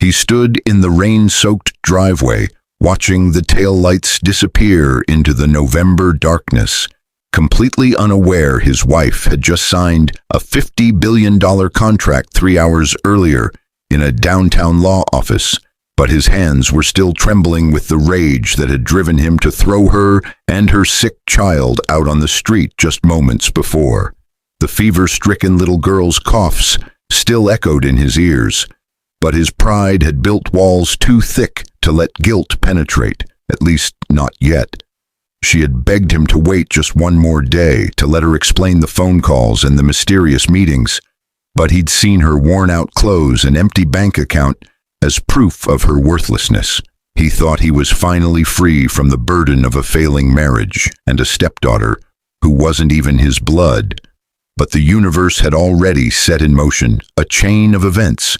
He stood in the rain-soaked driveway, watching the taillights disappear into the November darkness, completely unaware his wife had just signed a $50 billion contract 3 hours earlier in a downtown law office, but his hands were still trembling with the rage that had driven him to throw her and her sick child out on the street just moments before. The fever-stricken little girl's coughs still echoed in his ears, but his pride had built walls too thick to let guilt penetrate, at least not yet. She had begged him to wait just one more day, to let her explain the phone calls and the mysterious meetings, but he'd seen her worn-out clothes and empty bank account as proof of her worthlessness. He thought he was finally free from the burden of a failing marriage and a stepdaughter who wasn't even his blood, but the universe had already set in motion a chain of events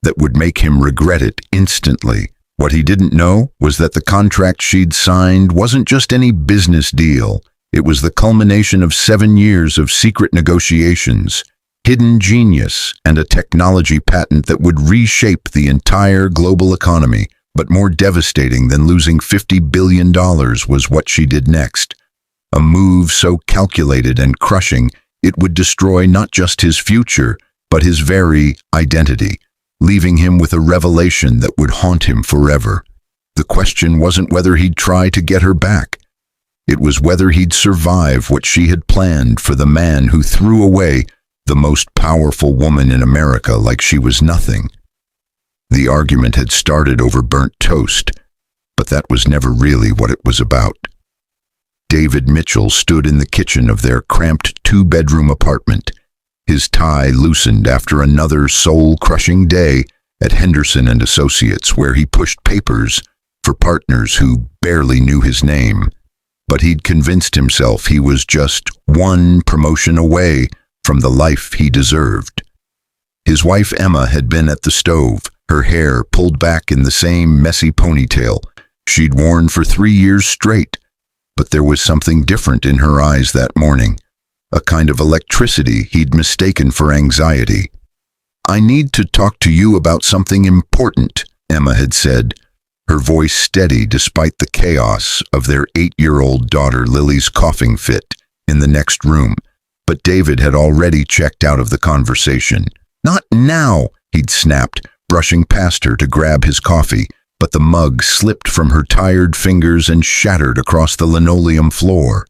that would make him regret it instantly. What he didn't know was that the contract she'd signed wasn't just any business deal. It was the culmination of 7 years of secret negotiations, hidden genius, and a technology patent that would reshape the entire global economy. But more devastating than losing $50 billion was what she did next. A move so calculated and crushing, it would destroy not just his future, but his very identity, leaving him with a revelation that would haunt him forever. The question wasn't whether he'd try to get her back. It was whether he'd survive what she had planned for the man who threw away the most powerful woman in America like she was nothing. The argument had started over burnt toast, but that was never really what it was about. David Mitchell stood in the kitchen of their cramped 2-bedroom apartment, his tie loosened after another soul-crushing day at Henderson and Associates, where he pushed papers for partners who barely knew his name. But he'd convinced himself he was just one promotion away from the life he deserved. His wife Emma had been at the stove, her hair pulled back in the same messy ponytail she'd worn for 3 years straight, but there was something different in her eyes that morning, a kind of electricity he'd mistaken for anxiety. "I need to talk to you about something important," Emma had said, her voice steady despite the chaos of their 8-year-old daughter Lily's coughing fit in the next room. But David had already checked out of the conversation. "Not now," he'd snapped, brushing past her to grab his coffee, but the mug slipped from her tired fingers and shattered across the linoleum floor.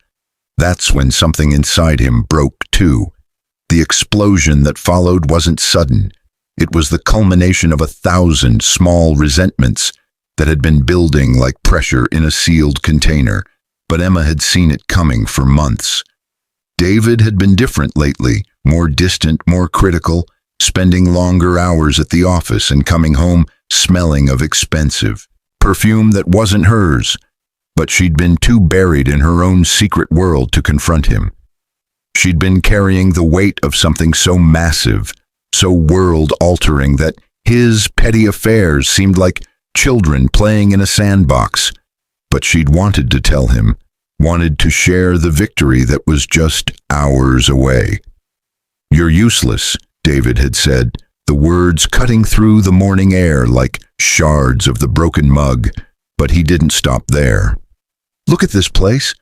That's when something inside him broke too. The explosion that followed wasn't sudden. It was the culmination of 1,000 small resentments that had been building like pressure in a sealed container, but Emma had seen it coming for months. David had been different lately, more distant, more critical, spending longer hours at the office and coming home smelling of expensive perfume that wasn't hers, but she'd been too buried in her own secret world to confront him. She'd been carrying the weight of something so massive, so world-altering that his petty affairs seemed like children playing in a sandbox. But she'd wanted to tell him, wanted to share the victory that was just hours away. "You're useless," David had said, the words cutting through the morning air like shards of the broken mug, but he didn't stop there. "Look at this place.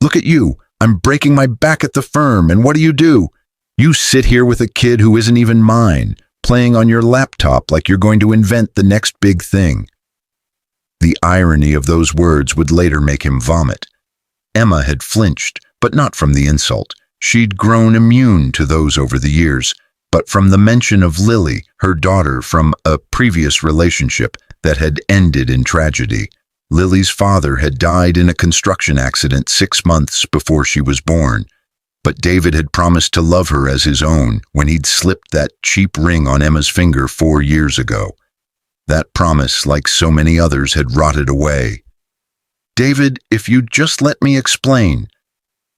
Look at you. I'm breaking my back at the firm, and what do? You sit here with a kid who isn't even mine, playing on your laptop like you're going to invent the next big thing." The irony of those words would later make him vomit. Emma had flinched, but not from the insult. She'd grown immune to those over the years, but from the mention of Lily, her daughter from a previous relationship that had ended in tragedy. Lily's father had died in a construction accident 6 months before she was born, but David had promised to love her as his own when he'd slipped that cheap ring on Emma's finger 4 years ago. That promise, like so many others, had rotted away. "David, if you'd just let me explain."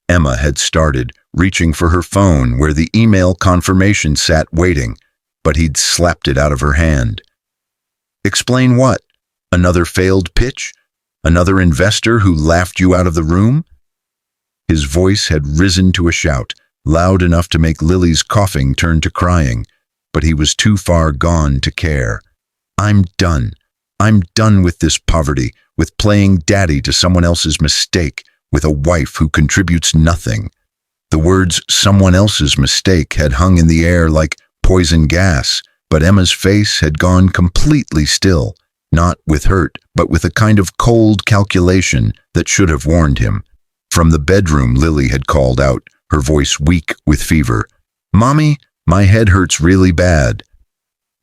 Emma had started, reaching for her phone where the email confirmation sat waiting, but he'd slapped it out of her hand. "Explain what? Another failed pitch? Another investor who laughed you out of the room?" His voice had risen to a shout, loud enough to make Lily's coughing turn to crying, but he was too far gone to care. I'm done. I'm done with this poverty, with playing daddy to someone else's mistake, with a wife who contributes nothing. The words someone else's mistake had hung in the air like poison gas, but Emma's face had gone completely still, not with hurt, but with a kind of cold calculation that should have warned him. From the bedroom, Lily had called out, her voice weak with fever. "Mommy, my head hurts really bad."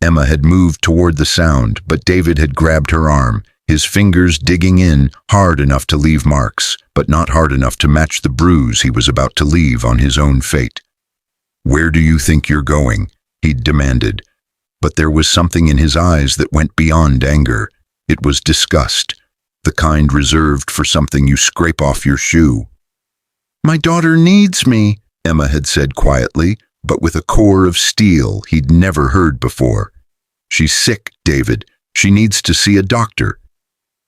Emma had moved toward the sound, but David had grabbed her arm, his fingers digging in hard enough to leave marks, but not hard enough to match the bruise he was about to leave on his own fate. "Where do you think you're going?" he'd demanded. But there was something in his eyes that went beyond anger. It was disgust, the kind reserved for something you scrape off your shoe. "My daughter needs me," Emma had said quietly, but with a core of steel he'd never heard before. "She's sick, David. She needs to see a doctor."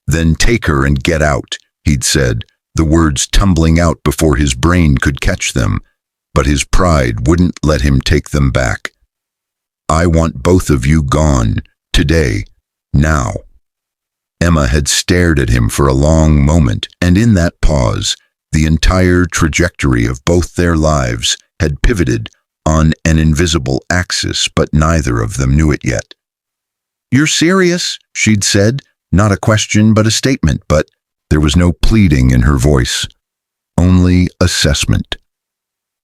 "Then take her and get out," he'd said, the words tumbling out before his brain could catch them, but his pride wouldn't let him take them back. "I want both of you gone, today, now." Emma had stared at him for a long moment, and in that pause, the entire trajectory of both their lives had pivoted on an invisible axis, but neither of them knew it yet. "You're serious?" she'd said, not a question but a statement, but there was no pleading in her voice, only assessment.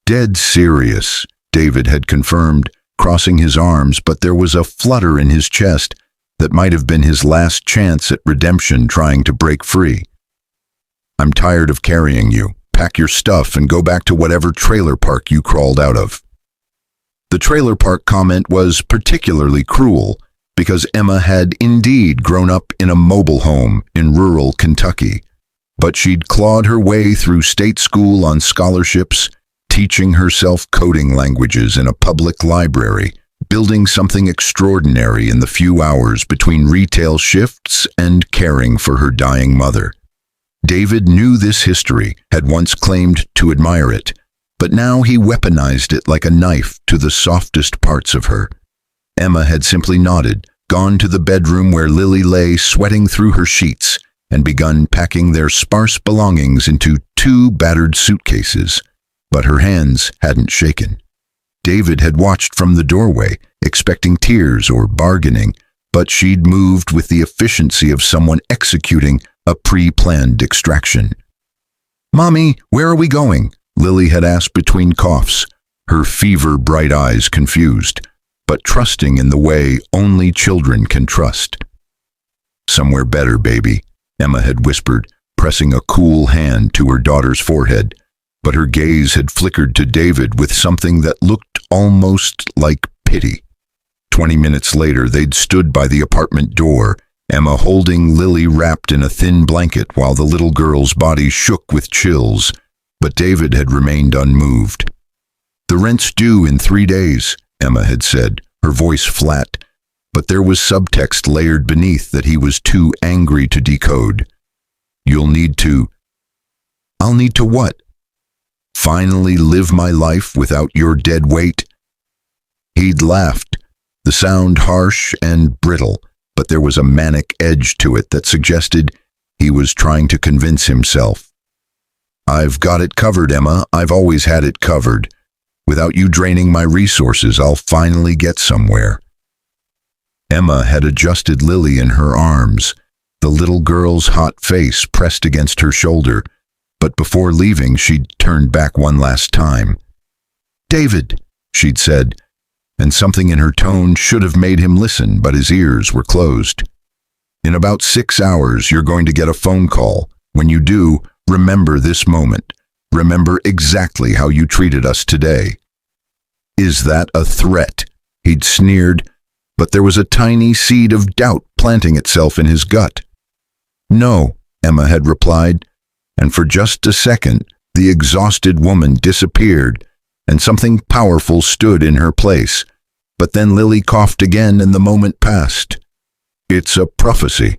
"Dead serious," David had confirmed, crossing his arms, but there was a flutter in his chest that might have been his last chance at redemption trying to break free. "I'm tired of carrying you. Pack your stuff and go back to whatever trailer park you crawled out of." The trailer park comment was particularly cruel because Emma had indeed grown up in a mobile home in rural Kentucky, but she'd clawed her way through state school on scholarships, teaching herself coding languages in a public library, building something extraordinary in the few hours between retail shifts and caring for her dying mother. David knew this history, had once claimed to admire it, but now he weaponized it like a knife to the softest parts of her. Emma had simply nodded, gone to the bedroom where Lily lay sweating through her sheets, and begun packing their sparse belongings into 2 battered suitcases, but her hands hadn't shaken. David had watched from the doorway, expecting tears or bargaining, but she'd moved with the efficiency of someone executing a pre-planned extraction. "Mommy, where are we going?" Lily had asked between coughs, her fever-bright eyes confused, but trusting in the way only children can trust. "Somewhere better, baby," Emma had whispered, pressing a cool hand to her daughter's forehead, but her gaze had flickered to David with something that looked almost like pity. 20 minutes later, they'd stood by the apartment door, Emma holding Lily wrapped in a thin blanket while the little girl's body shook with chills, but David had remained unmoved. "The rent's due in 3 days, Emma had said, her voice flat, but there was subtext layered beneath that he was too angry to decode. "You'll need to..." "I'll need to what?" "Finally live my life without your dead weight." He'd laughed, the sound harsh and brittle, but there was a manic edge to it that suggested he was trying to convince himself. "I've got it covered, Emma. I've always had it covered. Without you draining my resources, I'll finally get somewhere." Emma had adjusted Lily in her arms, the little girl's hot face pressed against her shoulder, but before leaving she'd turned back one last time. "David," she'd said, and something in her tone should have made him listen, but his ears were closed. "In about 6 hours, you're going to get a phone call. When you do, remember this moment. Remember exactly how you treated us today." "Is that a threat?" He'd sneered, but there was a tiny seed of doubt planting itself in his gut. "No," Emma had replied, and for just a second, the exhausted woman disappeared, and something powerful stood in her place. But then Lily coughed again, and the moment passed. "It's a prophecy."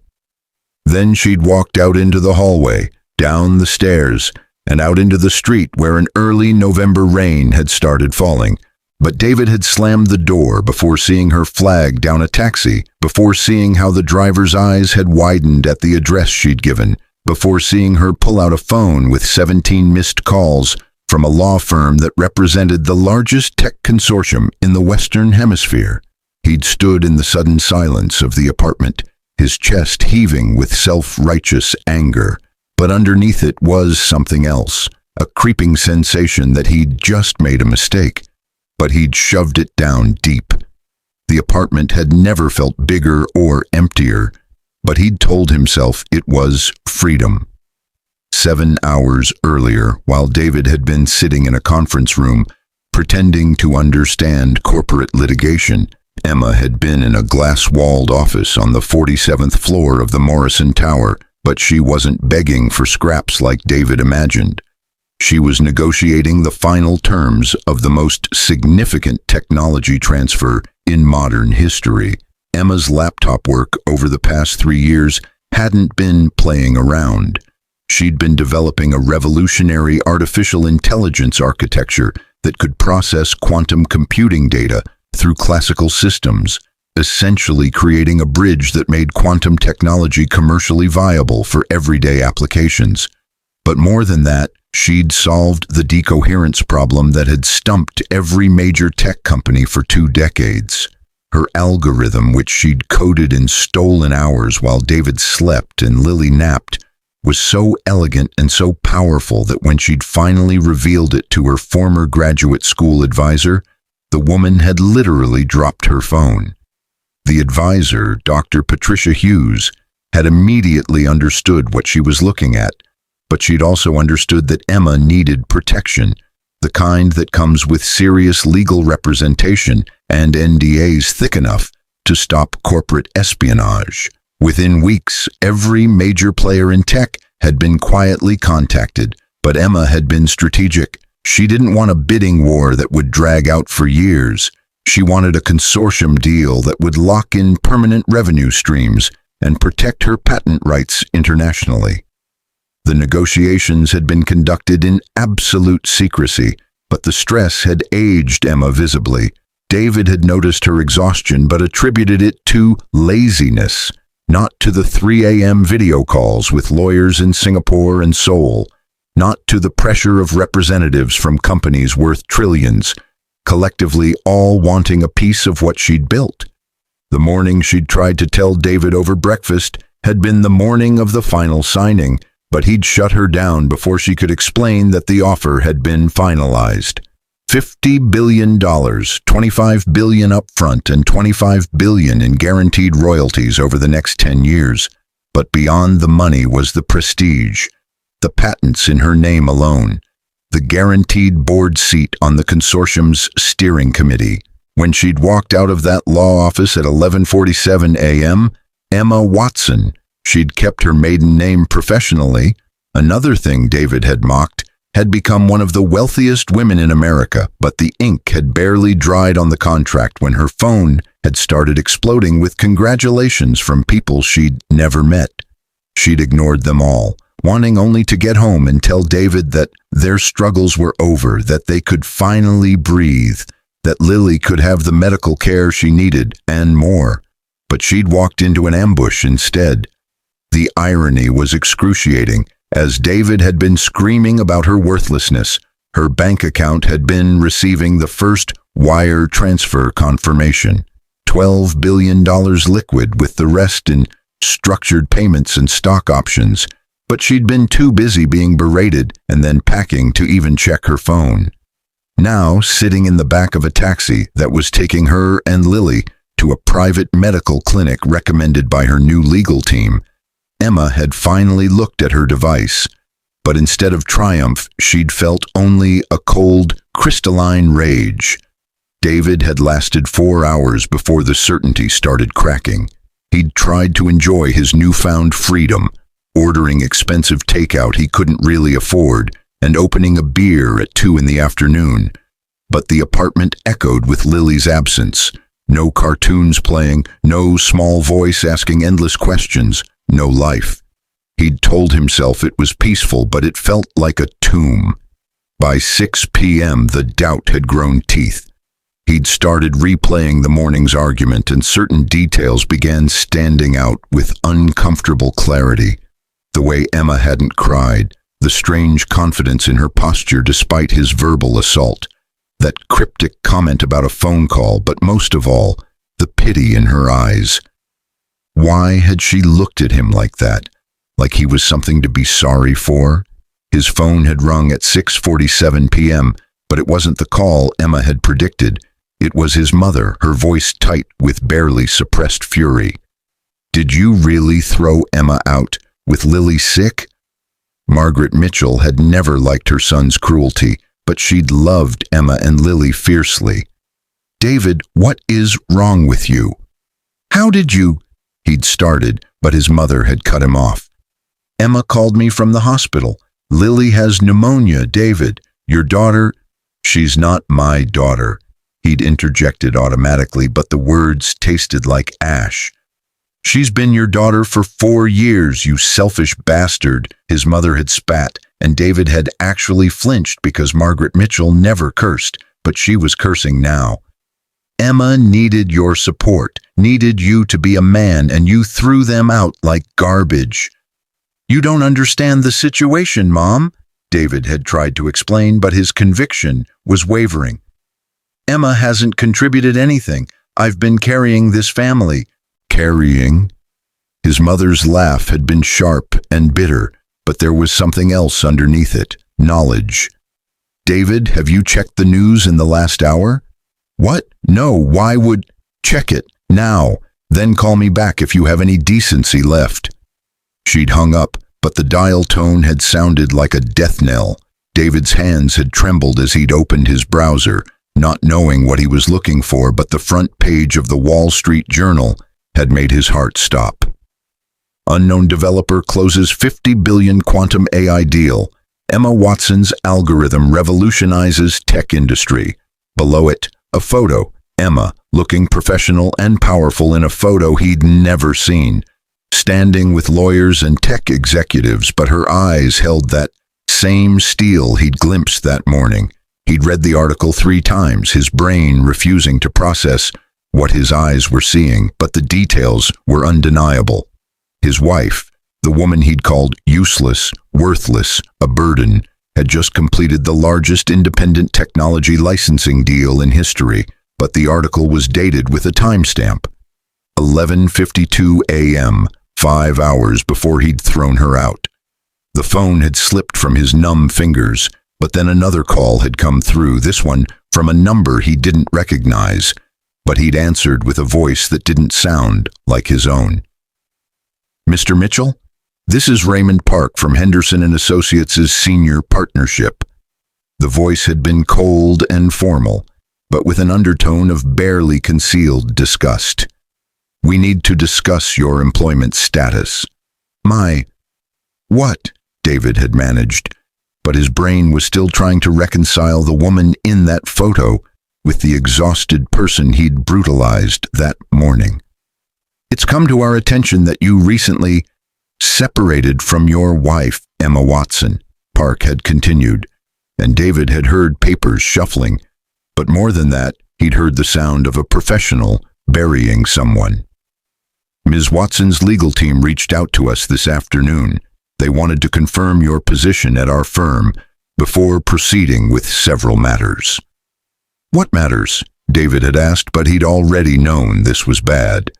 Then she'd walked out into the hallway, down the stairs, and out into the street where an early November rain had started falling, But David had slammed the door before seeing her flag down a taxi, before seeing how the driver's eyes had widened at the address she'd given, before seeing her pull out a phone with 17 missed calls from a law firm that represented the largest tech consortium in the Western Hemisphere. He'd stood in the sudden silence of the apartment, his chest heaving with self-righteous anger. But underneath it was something else, a creeping sensation that he'd just made a mistake. But he'd shoved it down deep. The apartment had never felt bigger or emptier, but he'd told himself it was freedom. 7 hours earlier, while David had been sitting in a conference room, pretending to understand corporate litigation, Emma had been in a glass-walled office on the 47th floor of the Morrison Tower, but she wasn't begging for scraps like David imagined. She was negotiating the final terms of the most significant technology transfer in modern history. Emma's laptop work over the past 3 years hadn't been playing around. She'd been developing a revolutionary artificial intelligence architecture that could process quantum computing data through classical systems, essentially creating a bridge that made quantum technology commercially viable for everyday applications. But more than that, she'd solved the decoherence problem that had stumped every major tech company for 2 decades. Her algorithm, which she'd coded in stolen hours while David slept and Lily napped, was so elegant and so powerful that when she'd finally revealed it to her former graduate school advisor, the woman had literally dropped her phone. The advisor, Dr. Patricia Hughes, had immediately understood what she was looking at, but she'd also understood that Emma needed protection, the kind that comes with serious legal representation and NDAs thick enough to stop corporate espionage. Within weeks, every major player in tech had been quietly contacted, but Emma had been strategic. She didn't want a bidding war that would drag out for years. She wanted a consortium deal that would lock in permanent revenue streams and protect her patent rights internationally. The negotiations had been conducted in absolute secrecy, but the stress had aged Emma visibly. David had noticed her exhaustion but attributed it to laziness, not to the 3 a.m. video calls with lawyers in Singapore and Seoul, not to the pressure of representatives from companies worth trillions, collectively all wanting a piece of what she'd built. The morning she'd tried to tell David over breakfast had been the morning of the final signing, but he'd shut her down before she could explain that the offer had been finalized. $50 billion, $25 billion upfront and $25 billion in guaranteed royalties over the next 10 years. But beyond the money was the prestige, the patents in her name alone, the guaranteed board seat on the consortium's steering committee. When she'd walked out of that law office at 11:47 a.m., Emma Watson, she'd kept her maiden name professionally, another thing David had mocked, had become one of the wealthiest women in America, but the ink had barely dried on the contract when her phone had started exploding with congratulations from people she'd never met. She'd ignored them all, wanting only to get home and tell David that their struggles were over, that they could finally breathe, that Lily could have the medical care she needed, and more. But she'd walked into an ambush instead. The irony was excruciating. As David had been screaming about her worthlessness, her bank account had been receiving the first wire transfer confirmation. $12 billion liquid, with the rest in structured payments and stock options. But she'd been too busy being berated and then packing to even check her phone. Now, sitting in the back of a taxi that was taking her and Lily to a private medical clinic recommended by her new legal team, Emma had finally looked at her device, but instead of triumph, she'd felt only a cold, crystalline rage. David had lasted 4 hours before the certainty started cracking. He'd tried to enjoy his newfound freedom, ordering expensive takeout he couldn't really afford, and opening a beer at 2 in the afternoon. But the apartment echoed with Lily's absence. No cartoons playing, no small voice asking endless questions. No life. He'd told himself it was peaceful, but it felt like a tomb. By 6 p.m., the doubt had grown teeth. He'd started replaying the morning's argument, and certain details began standing out with uncomfortable clarity. The way Emma hadn't cried, the strange confidence in her posture despite his verbal assault, that cryptic comment about a phone call, but most of all, the pity in her eyes. Why had she looked at him like that? Like he was something to be sorry for? His phone had rung at 6:47 p.m., but it wasn't the call Emma had predicted. It was his mother, her voice tight with barely suppressed fury. "Did you really throw Emma out with Lily sick?" Margaret Mitchell had never liked her son's cruelty, but she'd loved Emma and Lily fiercely. "David, what is wrong with you?" "How did you—" he'd started, but his mother had cut him off. "Emma called me from the hospital. Lily has pneumonia, David. Your daughter—" "She's not my daughter," he'd interjected automatically, but the words tasted like ash. "She's been your daughter for 4 years, you selfish bastard," his mother had spat, and David had actually flinched because Margaret Mitchell never cursed, but she was cursing now. "Emma needed your support, needed you to be a man, and you threw them out like garbage." "You don't understand the situation, Mom," David had tried to explain, but his conviction was wavering. "Emma hasn't contributed anything. I've been carrying this family." "Carrying?" His mother's laugh had been sharp and bitter, but there was something else underneath it, knowledge. "David, have you checked the news in the last hour?" "What? No, why would—" "Check it, now. Then call me back if you have any decency left." She'd hung up, but the dial tone had sounded like a death knell. David's hands had trembled as he'd opened his browser, not knowing what he was looking for, but the front page of the Wall Street Journal had made his heart stop. "Unknown developer closes $50 billion quantum AI deal. Emma Watson's algorithm revolutionizes tech industry." Below it, a photo, Emma, looking professional and powerful in a photo he'd never seen, standing with lawyers and tech executives, but her eyes held that same steel he'd glimpsed that morning. He'd read the article 3 times, his brain refusing to process what his eyes were seeing, but the details were undeniable. His wife, the woman he'd called useless, worthless, a burden, had just completed the largest independent technology licensing deal in history, but the article was dated with a timestamp. 11:52 a.m., 5 hours before he'd thrown her out. The phone had slipped from his numb fingers, but then another call had come through, this one from a number he didn't recognize, but he'd answered with a voice that didn't sound like his own. "Mr. Mitchell? This is Raymond Park from Henderson & Associates' senior partnership." The voice had been cold and formal, but with an undertone of barely concealed disgust. "We need to discuss your employment status." "My—" "What?" David had managed, but his brain was still trying to reconcile the woman in that photo with the exhausted person he'd brutalized that morning. "It's come to our attention that you recently separated from your wife, Emma Watson," Park had continued, and David had heard papers shuffling, but more than that, he'd heard the sound of a professional burying someone. "Ms. Watson's legal team reached out to us this afternoon. They wanted to confirm your position at our firm before proceeding with several matters." "What matters?" David had asked, but he'd already known this was bad.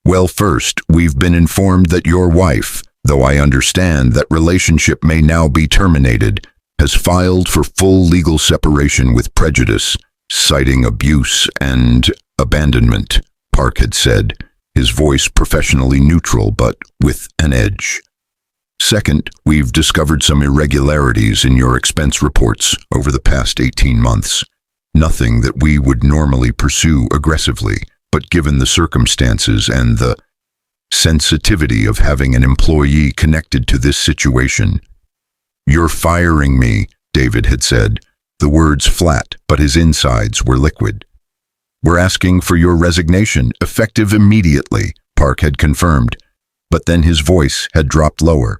"Well, first, we've been informed that your wife, though I understand that relationship may now be terminated, has filed for full legal separation with prejudice, citing abuse and abandonment," Park had said, his voice professionally neutral but with an edge. "Second, we've discovered some irregularities in your expense reports over the past 18 months. Nothing that we would normally pursue aggressively, but given the circumstances and the sensitivity of having an employee connected to this situation." "You're firing me," David had said, the words flat, but his insides were liquid. "We're asking for your resignation, effective immediately," Park had confirmed, but then his voice had dropped lower.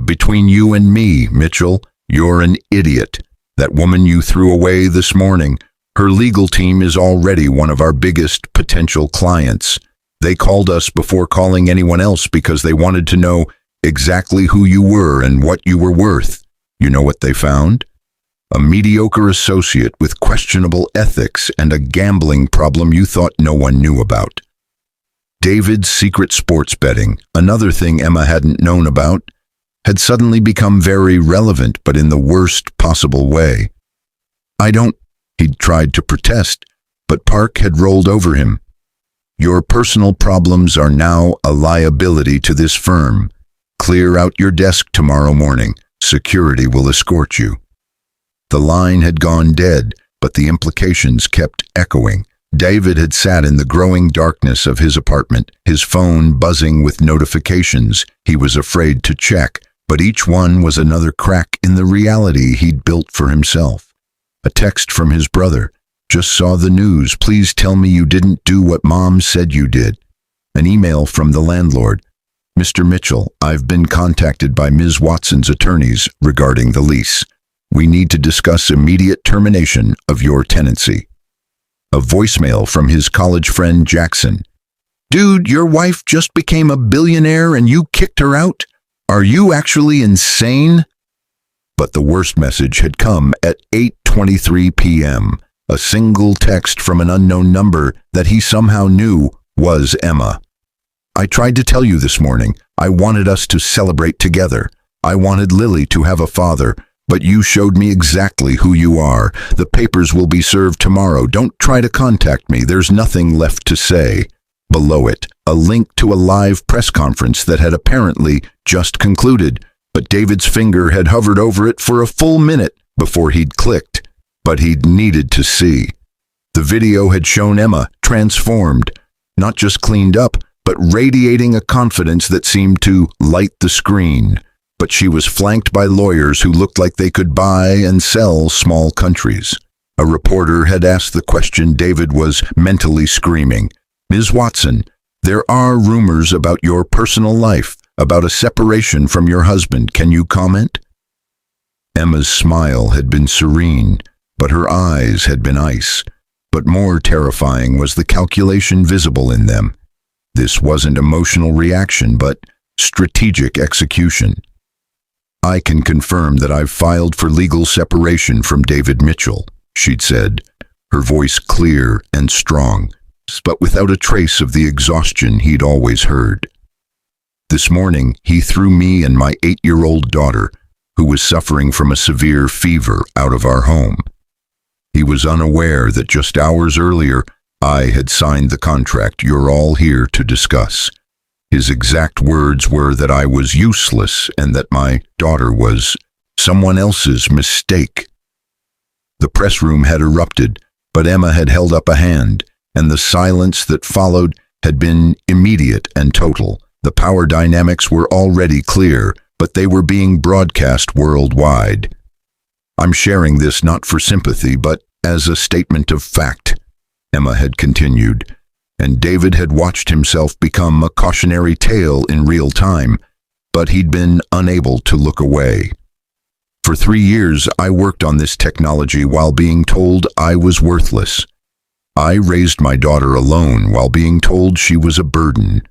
Between you and me, Mitchell, you're an idiot. That woman you threw away this morning, Her legal team is already one of our biggest potential clients. They called us before calling anyone else because they wanted to know exactly who you were and what you were worth. You know what they found? A mediocre associate with questionable ethics and a gambling problem you thought no one knew about. David's secret sports betting, another thing Emma hadn't known about, had suddenly become very relevant, but in the worst possible way. He'd tried to protest, but Park had rolled over him. Your personal problems are now a liability to this firm. Clear out your desk tomorrow morning. Security will escort you. The line had gone dead, but the implications kept echoing. David had sat in the growing darkness of his apartment, his phone buzzing with notifications he was afraid to check, but each one was another crack in the reality he'd built for himself. A text from his brother. Just saw the news. Please tell me you didn't do what Mom said you did. An email from the landlord. Mr. Mitchell, I've been contacted by Ms. Watson's attorneys regarding the lease. We need to discuss immediate termination of your tenancy. A voicemail from his college friend Jackson. Dude, your wife just became a billionaire and you kicked her out? Are you actually insane? But the worst message had come at 8:23 p.m. A single text from an unknown number that he somehow knew was Emma. I tried to tell you this morning. I wanted us to celebrate together. I wanted Lily to have a father, but you showed me exactly who you are. The papers will be served tomorrow. Don't try to contact me. There's nothing left to say. Below it, a link to a live press conference that had apparently just concluded, but David's finger had hovered over it for a full minute before he'd clicked. But he'd needed to see. The video had shown Emma transformed, not just cleaned up, but radiating a confidence that seemed to light the screen. But she was flanked by lawyers who looked like they could buy and sell small countries. A reporter had asked the question David was mentally screaming. Ms. Watson, there are rumors about your personal life, about a separation from your husband. Can you comment? Emma's smile had been serene, but her eyes had been ice. But more terrifying was the calculation visible in them. This wasn't emotional reaction, but strategic execution. I can confirm that I've filed for legal separation from David Mitchell, she'd said, her voice clear and strong, but without a trace of the exhaustion he'd always heard. This morning, he threw me and my 8-year-old daughter, who was suffering from a severe fever, out of our home. He was unaware that just hours earlier, I had signed the contract you're all here to discuss. His exact words were that I was useless and that my daughter was someone else's mistake. The press room had erupted, but Emma had held up a hand, and the silence that followed had been immediate and total. The power dynamics were already clear, but they were being broadcast worldwide. I'm sharing this not for sympathy, but as a statement of fact, Emma had continued, and David had watched himself become a cautionary tale in real time, but he'd been unable to look away. For 3 years, I worked on this technology while being told I was worthless. I raised my daughter alone while being told she was a burden.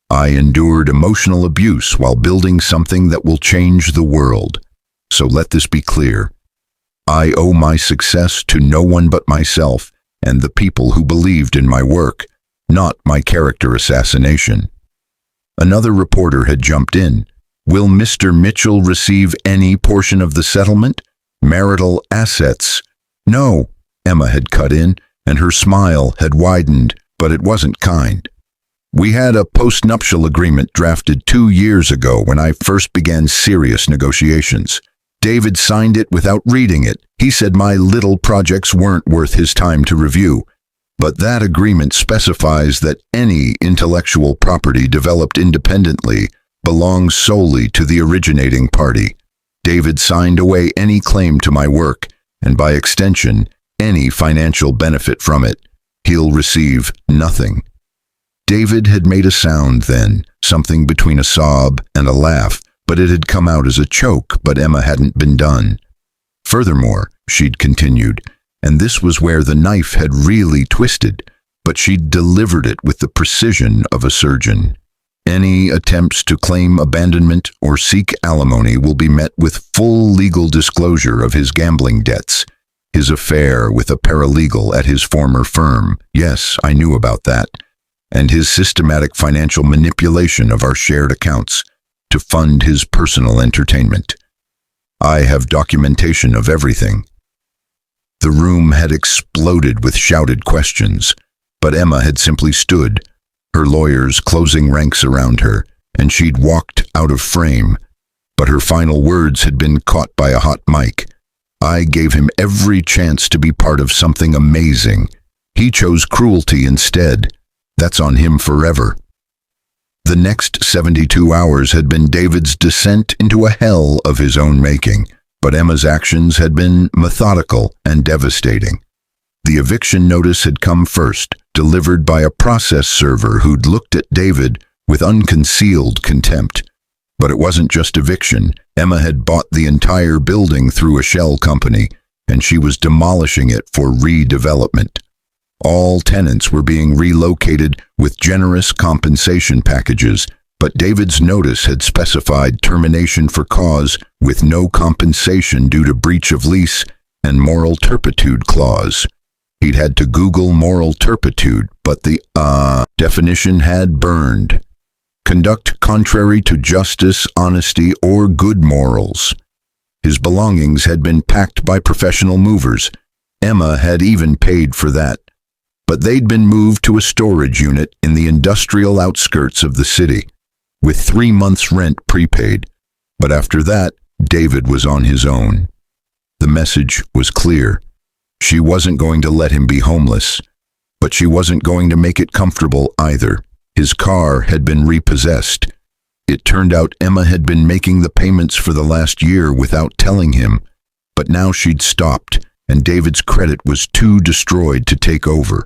I endured emotional abuse while building something that will change the world. So let this be clear. I owe my success to no one but myself and the people who believed in my work, not my character assassination. Another reporter had jumped in. Will Mr. Mitchell receive any portion of the settlement? Marital assets? No, Emma had cut in, and her smile had widened, but it wasn't kind. We had a post-nuptial agreement drafted 2 years ago when I first began serious negotiations. David signed it without reading it. He said my little projects weren't worth his time to review. But that agreement specifies that any intellectual property developed independently belongs solely to the originating party. David signed away any claim to my work, and by extension, any financial benefit from it. He'll receive nothing. David had made a sound then, something between a sob and a laugh, but it had come out as a choke, but Emma hadn't been done. Furthermore, she'd continued, and this was where the knife had really twisted, but she'd delivered it with the precision of a surgeon. Any attempts to claim abandonment or seek alimony will be met with full legal disclosure of his gambling debts, his affair with a paralegal at his former firm. Yes, I knew about that. And his systematic financial manipulation of our shared accounts to fund his personal entertainment. I have documentation of everything. The room had exploded with shouted questions, but Emma had simply stood, her lawyers closing ranks around her, and she'd walked out of frame, but her final words had been caught by a hot mic. I gave him every chance to be part of something amazing. He chose cruelty instead. That's on him forever. The next 72 hours had been David's descent into a hell of his own making, but Emma's actions had been methodical and devastating. The eviction notice had come first, delivered by a process server who'd looked at David with unconcealed contempt. But it wasn't just eviction. Emma had bought the entire building through a shell company, and she was demolishing it for redevelopment. All tenants were being relocated with generous compensation packages, but David's notice had specified termination for cause with no compensation due to breach of lease and moral turpitude clause. He'd had to Google moral turpitude, but the definition had burned. Conduct contrary to justice, honesty, or good morals. His belongings had been packed by professional movers. Emma had even paid for that. But they'd been moved to a storage unit in the industrial outskirts of the city, with 3 months' rent prepaid. But after that, David was on his own. The message was clear. She wasn't going to let him be homeless, but she wasn't going to make it comfortable either. His car had been repossessed. It turned out Emma had been making the payments for the last year without telling him, but now she'd stopped, and David's credit was too destroyed to take over.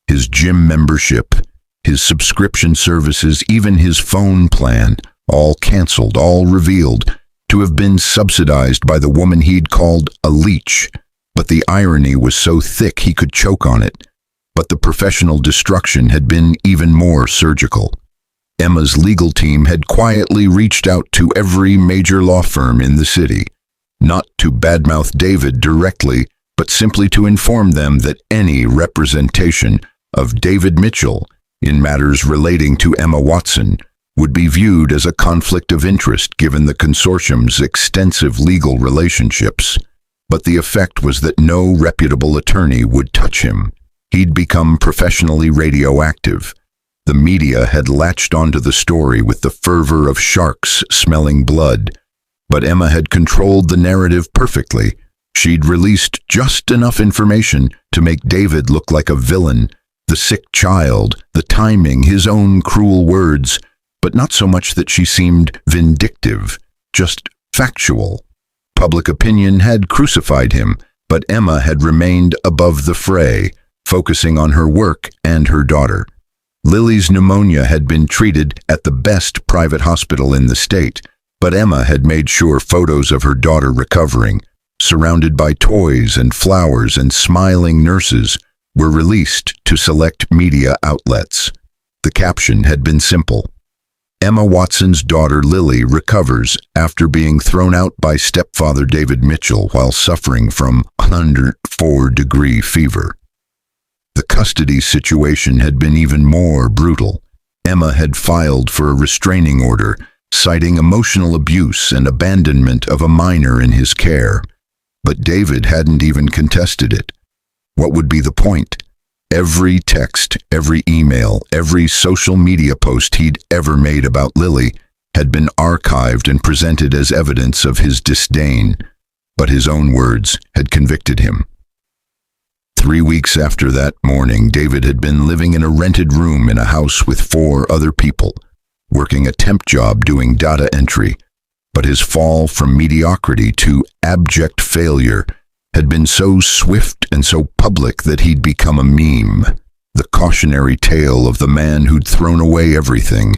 His gym membership, his subscription services, even his phone plan, all canceled, all revealed to have been subsidized by the woman he'd called a leech. But the irony was so thick he could choke on it. But the professional destruction had been even more surgical. Emma's legal team had quietly reached out to every major law firm in the city, not to badmouth David directly, but simply to inform them that any representation of David Mitchell in matters relating to Emma Watson would be viewed as a conflict of interest given the consortium's extensive legal relationships. But the effect was that no reputable attorney would touch him. He'd become professionally radioactive. The media had latched onto the story with the fervor of sharks smelling blood. But Emma had controlled the narrative perfectly. She'd released just enough information to make David look like a villain, the sick child, the timing, his own cruel words, but not so much that she seemed vindictive, just factual. Public opinion had crucified him, but Emma had remained above the fray, focusing on her work and her daughter. Lily's pneumonia had been treated at the best private hospital in the state, but Emma had made sure photos of her daughter recovering, surrounded by toys and flowers and smiling nurses, were released to select media outlets. The caption had been simple. Emma Watson's daughter Lily recovers after being thrown out by stepfather David Mitchell while suffering from 104-degree fever. The custody situation had been even more brutal. Emma had filed for a restraining order, citing emotional abuse and abandonment of a minor in his care. But David hadn't even contested it. What would be the point? Every text, every email, every social media post he'd ever made about Lily had been archived and presented as evidence of his disdain, but his own words had convicted him. 3 weeks after that morning, David had been living in a rented room in a house with 4 other people, working a temp job doing data entry, but his fall from mediocrity to abject failure had been so swift and so public that he'd become a meme, the cautionary tale of the man who'd thrown away everything.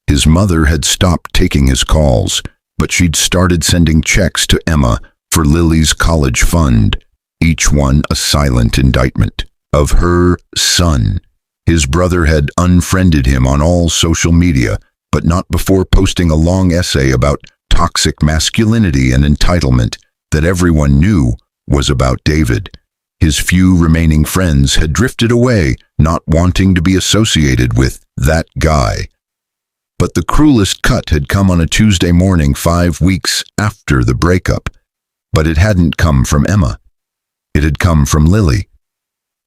His mother had stopped taking his calls, but she'd started sending checks to Emma for Lily's college fund. each one a silent indictment. Of her son. His brother had unfriended him on all social media, but not before posting a long essay about toxic masculinity and entitlement that everyone knew was about David. His few remaining friends had drifted away, not wanting to be associated with that guy. But the cruelest cut had come on a Tuesday morning 5 weeks after the breakup. But it hadn't come from Emma. It had come from Lily.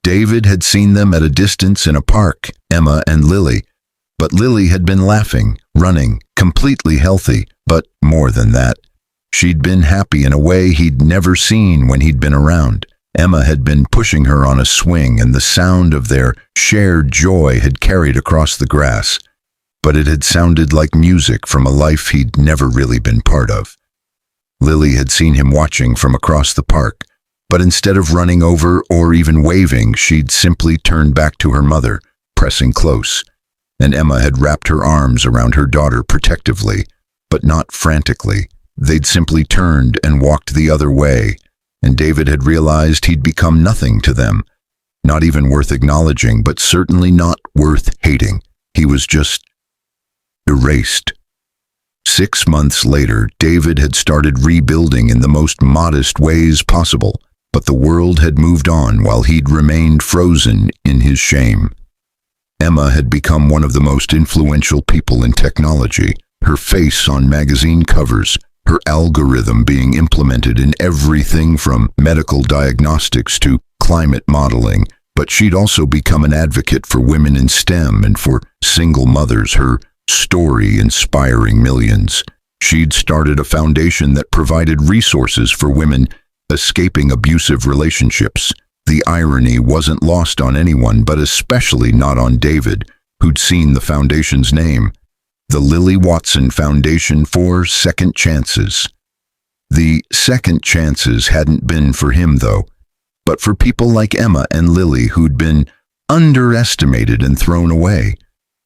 David had seen them at a distance in a park, Emma and Lily. But Lily had been laughing, running, completely healthy, but more than that. She'd been happy in a way he'd never seen when he'd been around. Emma had been pushing her on a swing, and the sound of their shared joy had carried across the grass. But it had sounded like music from a life he'd never really been part of. Lily had seen him watching from across the park, but instead of running over or even waving, she'd simply turned back to her mother, pressing close. And Emma had wrapped her arms around her daughter protectively, but not frantically. They'd simply turned and walked the other way, and David had realized he'd become nothing to them. Not even worth acknowledging, but certainly not worth hating. He was just erased. 6 months later, David had started rebuilding in the most modest ways possible, but the world had moved on while he'd remained frozen in his shame. Emma had become one of the most influential people in technology, her face on magazine covers, her algorithm being implemented in everything from medical diagnostics to climate modeling, but she'd also become an advocate for women in STEM and for single mothers, her story inspiring millions. She'd started a foundation that provided resources for women escaping abusive relationships. The irony wasn't lost on anyone, but especially not on David, who'd seen the foundation's name. The Lily Watson Foundation for Second Chances. The second chances hadn't been for him, though, but for people like Emma and Lily who'd been underestimated and thrown away,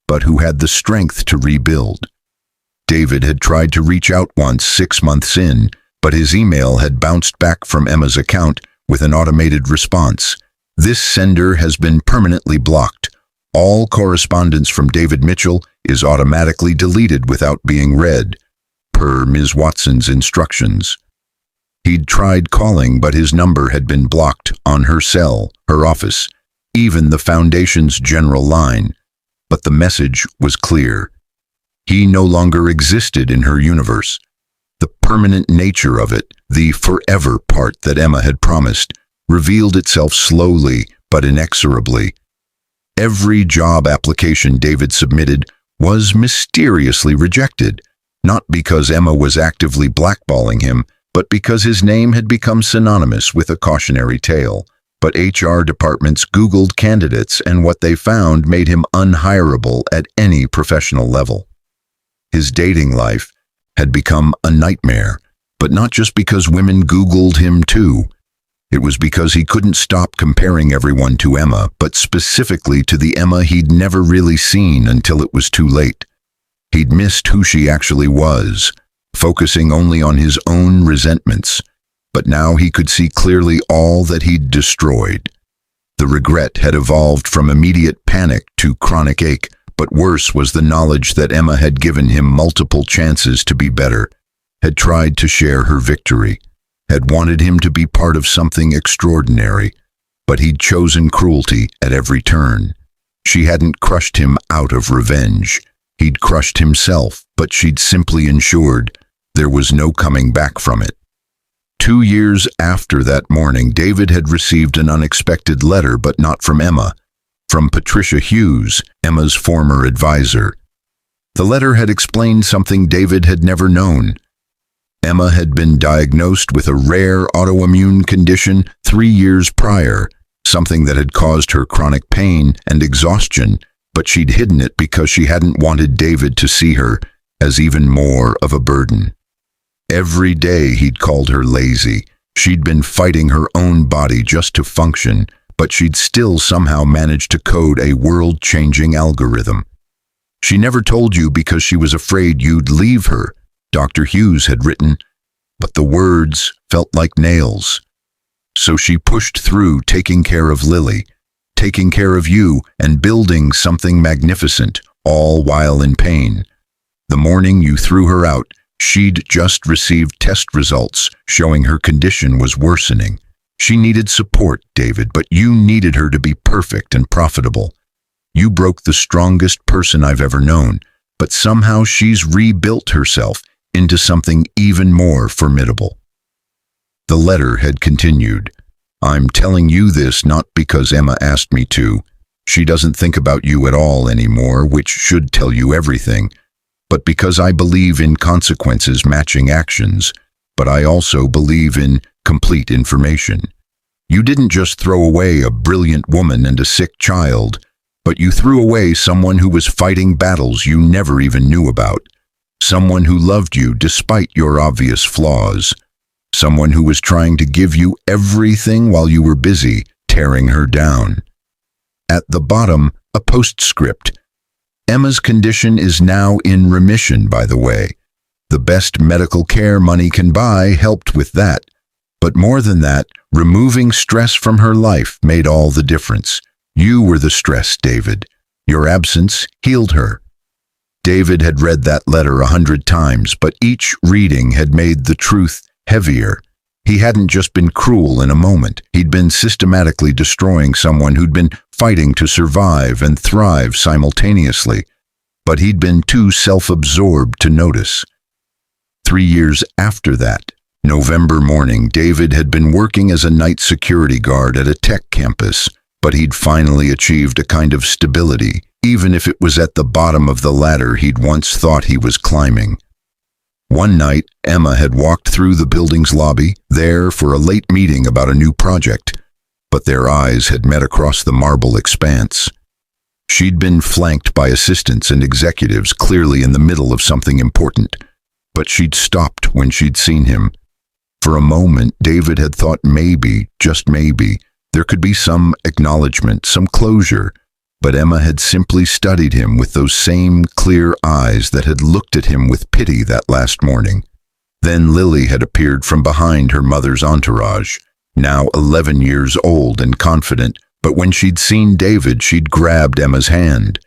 but who had the strength to rebuild. David had tried to reach out once 6 months in, but his email had bounced back from Emma's account with an automated response. This sender has been permanently blocked. All correspondence from David Mitchell is automatically deleted without being read, per Ms. Watson's instructions. He'd tried calling, but his number had been blocked on her cell, her office, even the foundation's general line. But the message was clear. He no longer existed in her universe. The permanent nature of it, the forever part that Emma had promised, revealed itself slowly but inexorably. Every job application David submitted was mysteriously rejected, not because Emma was actively blackballing him, but because his name had become synonymous with a cautionary tale. But HR departments Googled candidates, and what they found made him unhireable at any professional level. His dating life had become a nightmare, but not just because women Googled him too. It was because he couldn't stop comparing everyone to Emma, but specifically to the Emma he'd never really seen until it was too late. He'd missed who she actually was, focusing only on his own resentments, but now he could see clearly all that he'd destroyed. The regret had evolved from immediate panic to chronic ache, but worse was the knowledge that Emma had given him multiple chances to be better, had tried to share her victory, had wanted him to be part of something extraordinary, but he'd chosen cruelty at every turn. She hadn't crushed him out of revenge. He'd crushed himself, but she'd simply ensured there was no coming back from it. 2 years after that morning, David had received an unexpected letter, but not from Emma, from Patricia Hughes, Emma's former advisor. The letter had explained something David had never known. Emma had been diagnosed with a rare autoimmune condition 3 years prior, something that had caused her chronic pain and exhaustion, but she'd hidden it because she hadn't wanted David to see her as even more of a burden. Every day he'd called her lazy. She'd been fighting her own body just to function, but she'd still somehow managed to code a world-changing algorithm. She never told you because she was afraid you'd leave her, Dr. Hughes had written, but the words felt like nails. So she pushed through, taking care of Lily, taking care of you, and building something magnificent, all while in pain. The morning you threw her out, she'd just received test results showing her condition was worsening. She needed support, David, but you needed her to be perfect and profitable. You broke the strongest person I've ever known, but somehow she's rebuilt herself into something even more formidable. The letter had continued. I'm telling you this not because Emma asked me to. She doesn't think about you at all anymore, which should tell you everything, but because I believe in consequences matching actions, but I also believe in complete information. You didn't just throw away a brilliant woman and a sick child, but you threw away someone who was fighting battles you never even knew about, someone who loved you despite your obvious flaws, someone who was trying to give you everything while you were busy tearing her down. At the bottom, a postscript. Emma's condition is now in remission, by the way. The best medical care money can buy helped with that. But more than that, removing stress from her life made all the difference. You were the stress, David. Your absence healed her. David had read that letter 100 times, but each reading had made the truth heavier. He hadn't just been cruel in a moment. He'd been systematically destroying someone who'd been fighting to survive and thrive simultaneously. But he'd been too self-absorbed to notice. 3 years after that, November morning, David had been working as a night security guard at a tech campus, but he'd finally achieved a kind of stability, even if it was at the bottom of the ladder he'd once thought he was climbing. One night, Emma had walked through the building's lobby, there for a late meeting about a new project, but their eyes had met across the marble expanse. She'd been flanked by assistants and executives, clearly in the middle of something important, but she'd stopped when she'd seen him. For a moment, David had thought maybe, just maybe, there could be some acknowledgement, some closure, but Emma had simply studied him with those same clear eyes that had looked at him with pity that last morning. Then Lily had appeared from behind her mother's entourage, now 11 years old and confident, but when she'd seen David, she'd grabbed Emma's hand.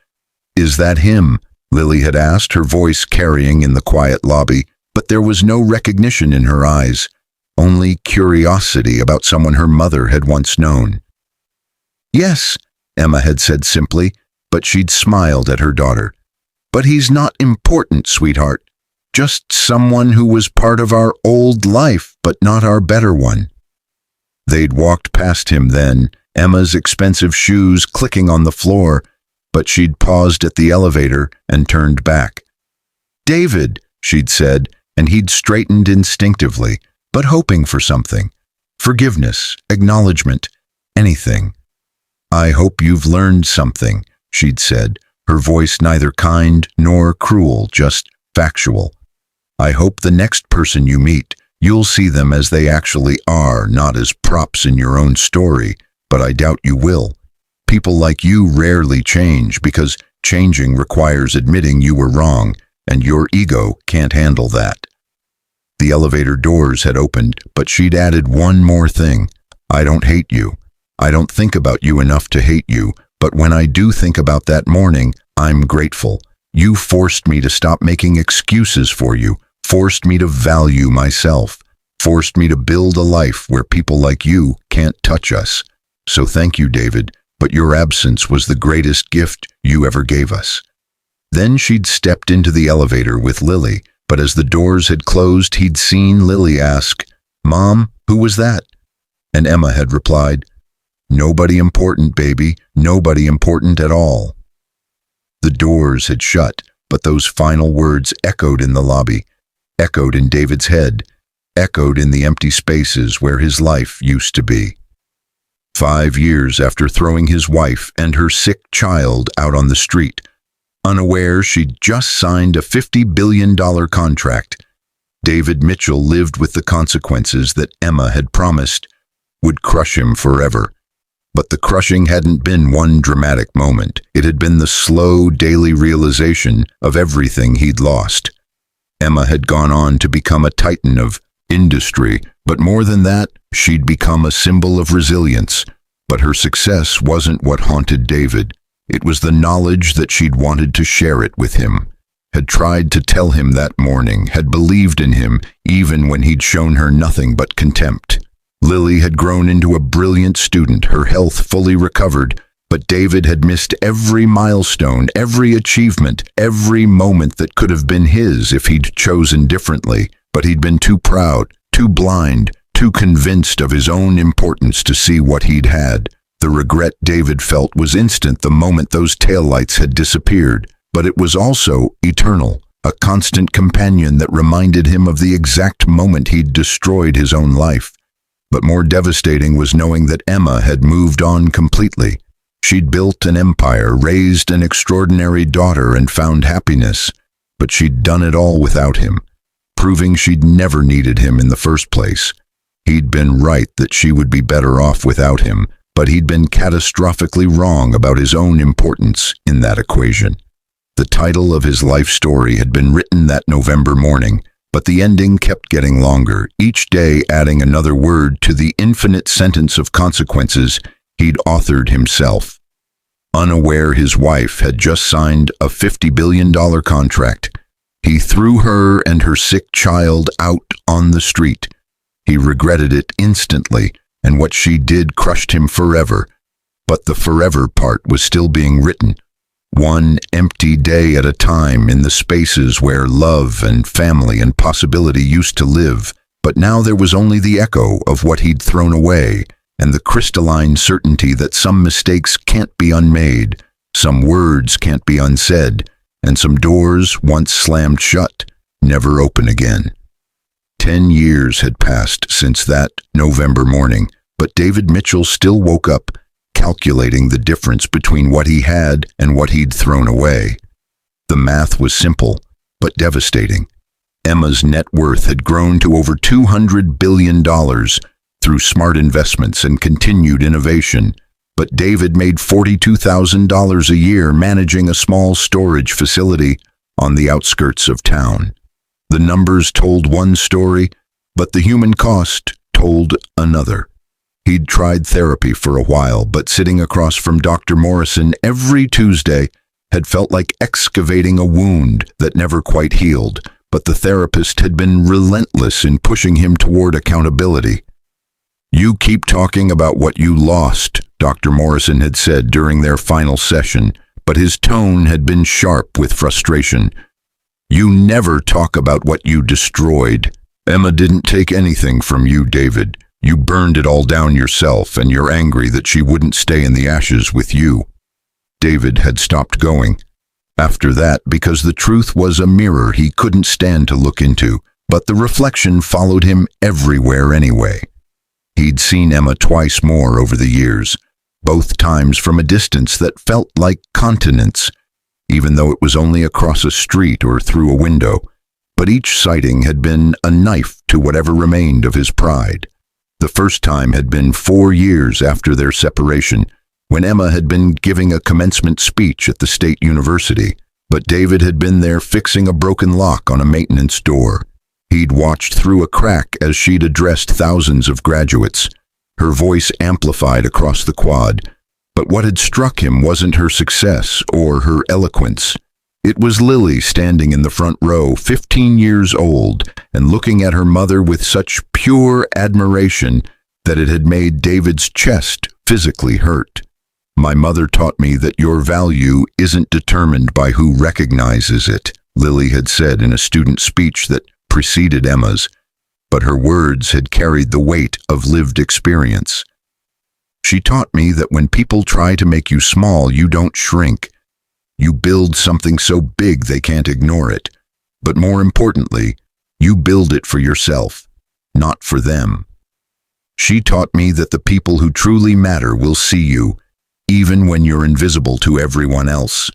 "Is that him?" Lily had asked, her voice carrying in the quiet lobby, but there was no recognition in her eyes, only curiosity about someone her mother had once known. "Yes," Emma had said simply, but she'd smiled at her daughter. "But he's not important, sweetheart. Just someone who was part of our old life, but not our better one." They'd walked past him then, Emma's expensive shoes clicking on the floor, but she'd paused at the elevator and turned back. "David," she'd said, and he'd straightened instinctively, but hoping for something. Forgiveness, acknowledgement, anything. "I hope you've learned something," she'd said, her voice neither kind nor cruel, just factual. "I hope the next person you meet, you'll see them as they actually are, not as props in your own story, but I doubt you will. People like you rarely change because changing requires admitting you were wrong, and your ego can't handle that." The elevator doors had opened, but she'd added one more thing. "I don't hate you. I don't think about you enough to hate you, but when I do think about that morning, I'm grateful. You forced me to stop making excuses for you, forced me to value myself, forced me to build a life where people like you can't touch us. So thank you, David, but your absence was the greatest gift you ever gave us." Then she'd stepped into the elevator with Lily, but as the doors had closed, he'd seen Lily ask, "Mom, who was that?" And Emma had replied, "Nobody important, baby, nobody important at all." The doors had shut, but those final words echoed in the lobby, echoed in David's head, echoed in the empty spaces where his life used to be. 5 years after throwing his wife and her sick child out on the street, unaware she'd just signed a $50 billion contract, David Mitchell lived with the consequences that Emma had promised would crush him forever. But the crushing hadn't been one dramatic moment. It had been the slow daily realization of everything he'd lost. Emma had gone on to become a titan of industry, but more than that, she'd become a symbol of resilience. But her success wasn't what haunted David. It was the knowledge that she'd wanted to share it with him, had tried to tell him that morning, had believed in him even when he'd shown her nothing but contempt. Lily had grown into a brilliant student, her health fully recovered, but David had missed every milestone, every achievement, every moment that could have been his if he'd chosen differently. But he'd been too proud, too blind, too convinced of his own importance to see what he'd had. The regret David felt was instant the moment those taillights had disappeared, but it was also eternal, a constant companion that reminded him of the exact moment he'd destroyed his own life. But more devastating was knowing that Emma had moved on completely. She'd built an empire, raised an extraordinary daughter, and found happiness, but she'd done it all without him, proving she'd never needed him in the first place. He'd been right that she would be better off without him, but he'd been catastrophically wrong about his own importance in that equation. The title of his life story had been written that November morning, but the ending kept getting longer, each day adding another word to the infinite sentence of consequences he'd authored himself. Unaware his wife had just signed a $50 billion contract, he threw her and her sick child out on the street. He regretted it instantly, and what she did crushed him forever. But the forever part was still being written, one empty day at a time in the spaces where love and family and possibility used to live. But now there was only the echo of what he'd thrown away, and the crystalline certainty that some mistakes can't be unmade, some words can't be unsaid, and some doors, once slammed shut, never open again. 10 years had passed since that November morning, but David Mitchell still woke up, calculating the difference between what he had and what he'd thrown away. The math was simple, but devastating. Emma's net worth had grown to over $200 billion through smart investments and continued innovation, but David made $42,000 a year managing a small storage facility on the outskirts of town. The numbers told one story, but the human cost told another. He'd tried therapy for a while, but sitting across from Dr. Morrison every Tuesday had felt like excavating a wound that never quite healed, but the therapist had been relentless in pushing him toward accountability. "You keep talking about what you lost," Dr. Morrison had said during their final session, but his tone had been sharp with frustration. "You never talk about what you destroyed. Emma didn't take anything from you, David. You burned it all down yourself, and you're angry that she wouldn't stay in the ashes with you." David had stopped going after that because the truth was a mirror he couldn't stand to look into, but the reflection followed him everywhere anyway. He'd seen Emma twice more over the years, both times from a distance that felt like continents, even though it was only across a street or through a window. But each sighting had been a knife to whatever remained of his pride. The first time had been 4 years after their separation, when Emma had been giving a commencement speech at the state university, but David had been there fixing a broken lock on a maintenance door. He'd watched through a crack as she'd addressed thousands of graduates, her voice amplified across the quad. But what had struck him wasn't her success or her eloquence. It was Lily standing in the front row, 15 years old, and looking at her mother with such pure admiration that it had made David's chest physically hurt. "My mother taught me that your value isn't determined by who recognizes it," Lily had said in a student speech that preceded Emma's, but her words had carried the weight of lived experience. "She taught me that when people try to make you small, you don't shrink. You build something so big they can't ignore it. But more importantly, you build it for yourself, not for them. She taught me that the people who truly matter will see you, even when you're invisible to everyone else."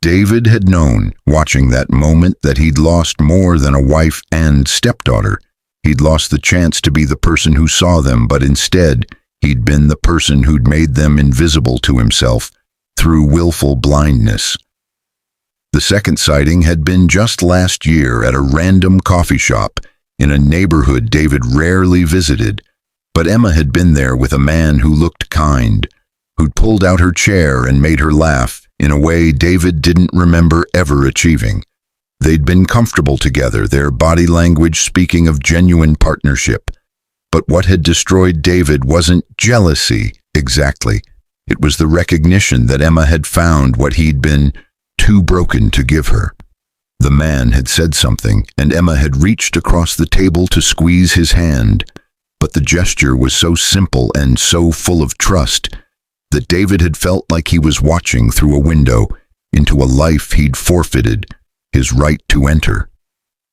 David had known, watching that moment, that he'd lost more than a wife and stepdaughter. He'd lost the chance to be the person who saw them, but instead, he'd been the person who'd made them invisible to himself through willful blindness. The second sighting had been just last year at a random coffee shop. in a neighborhood David rarely visited. But Emma had been there with a man who looked kind, who'd pulled out her chair and made her laugh in a way David didn't remember ever achieving. They'd been comfortable together, their body language speaking of genuine partnership. But what had destroyed David wasn't jealousy, exactly. It was the recognition that Emma had found what he'd been too broken to give her. The man had said something, and Emma had reached across the table to squeeze his hand. But the gesture was so simple and so full of trust that David had felt like he was watching through a window into a life he'd forfeited his right to enter.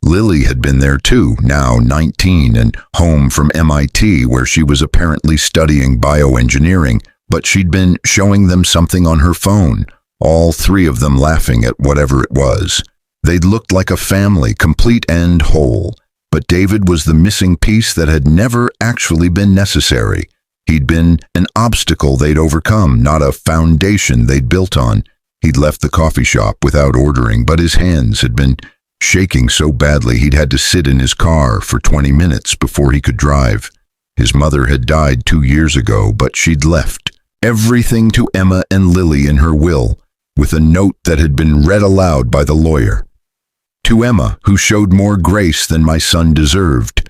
Lily had been there too, now 19 and home from MIT, where she was apparently studying bioengineering, but she'd been showing them something on her phone, all three of them laughing at whatever it was. They'd looked like a family, complete and whole, but David was the missing piece that had never actually been necessary. He'd been an obstacle they'd overcome, not a foundation they'd built on. He'd left the coffee shop without ordering, but his hands had been shaking so badly he'd had to sit in his car for 20 minutes before he could drive. His mother had died 2 years ago, but she'd left everything to Emma and Lily in her will, with a note that had been read aloud by the lawyer. To Emma, who showed more grace than my son deserved,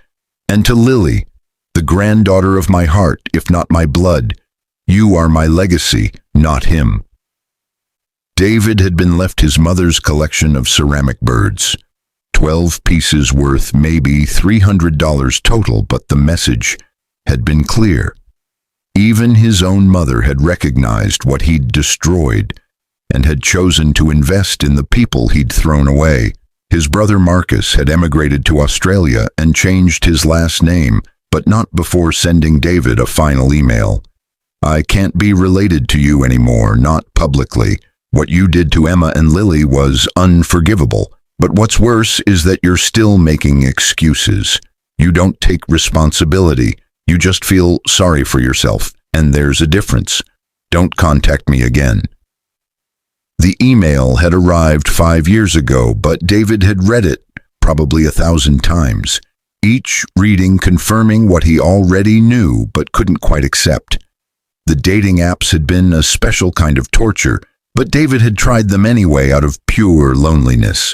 and to Lily, the granddaughter of my heart, if not my blood, you are my legacy, not him. David had been left his mother's collection of ceramic birds, 12 pieces worth maybe $300 total, but the message had been clear. Even his own mother had recognized what he'd destroyed and had chosen to invest in the people he'd thrown away. His brother Marcus had emigrated to Australia and changed his last name, but not before sending David a final email. I can't be related to you anymore, not publicly. What you did to Emma and Lily was unforgivable, but what's worse is that you're still making excuses. You don't take responsibility. You just feel sorry for yourself, and there's a difference. Don't contact me again. The email had arrived 5 years ago, but David had read it probably 1,000 times, each reading confirming what he already knew but couldn't quite accept. The dating apps had been a special kind of torture, but David had tried them anyway out of pure loneliness.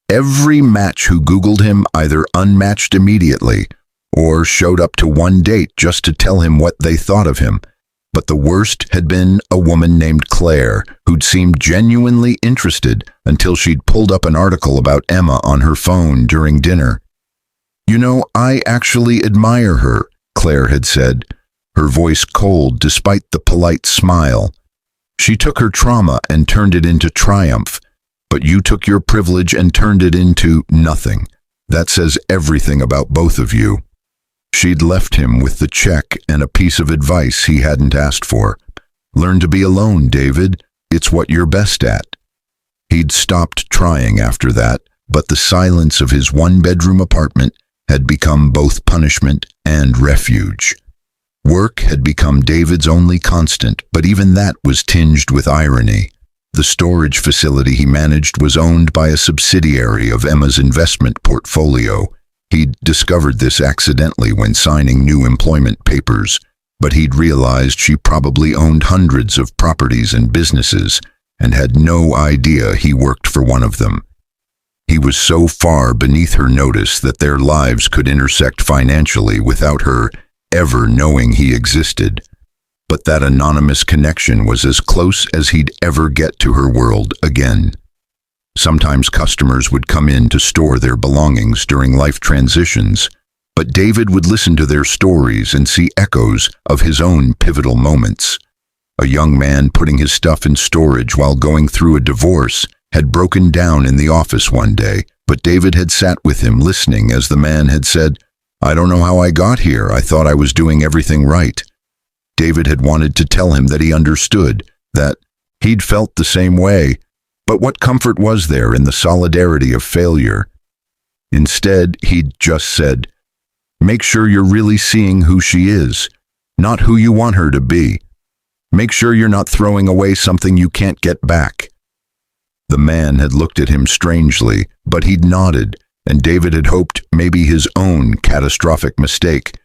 Every match who Googled him either unmatched immediately or showed up to one date just to tell him what they thought of him. But the worst had been a woman named Claire, who'd seemed genuinely interested until she'd pulled up an article about Emma on her phone during dinner. You know, I actually admire her, Claire had said, her voice cold despite the polite smile. She took her trauma and turned it into triumph, but you took your privilege and turned it into nothing. That says everything about both of you. She'd left him with the check and a piece of advice he hadn't asked for. Learn to be alone, David. It's what you're best at. He'd stopped trying after that, but the silence of his one-bedroom apartment had become both punishment and refuge. Work had become David's only constant, but even that was tinged with irony. The storage facility he managed was owned by a subsidiary of Emma's investment portfolio. He'd discovered this accidentally when signing new employment papers, but he'd realized she probably owned hundreds of properties and businesses and had no idea he worked for one of them. He was so far beneath her notice that their lives could intersect financially without her ever knowing he existed. But that anonymous connection was as close as he'd ever get to her world again. Sometimes customers would come in to store their belongings during life transitions, but David would listen to their stories and see echoes of his own pivotal moments. A young man putting his stuff in storage while going through a divorce had broken down in the office one day, but David had sat with him listening as the man had said, "I don't know how I got here. I thought I was doing everything right." David had wanted to tell him that he understood, that he'd felt the same way, but what comfort was there in the solidarity of failure? Instead, he'd just said, "Make sure you're really seeing who she is, not who you want her to be. Make sure you're not throwing away something you can't get back." The man had looked at him strangely, but he'd nodded, and David had hoped maybe his own catastrophic mistake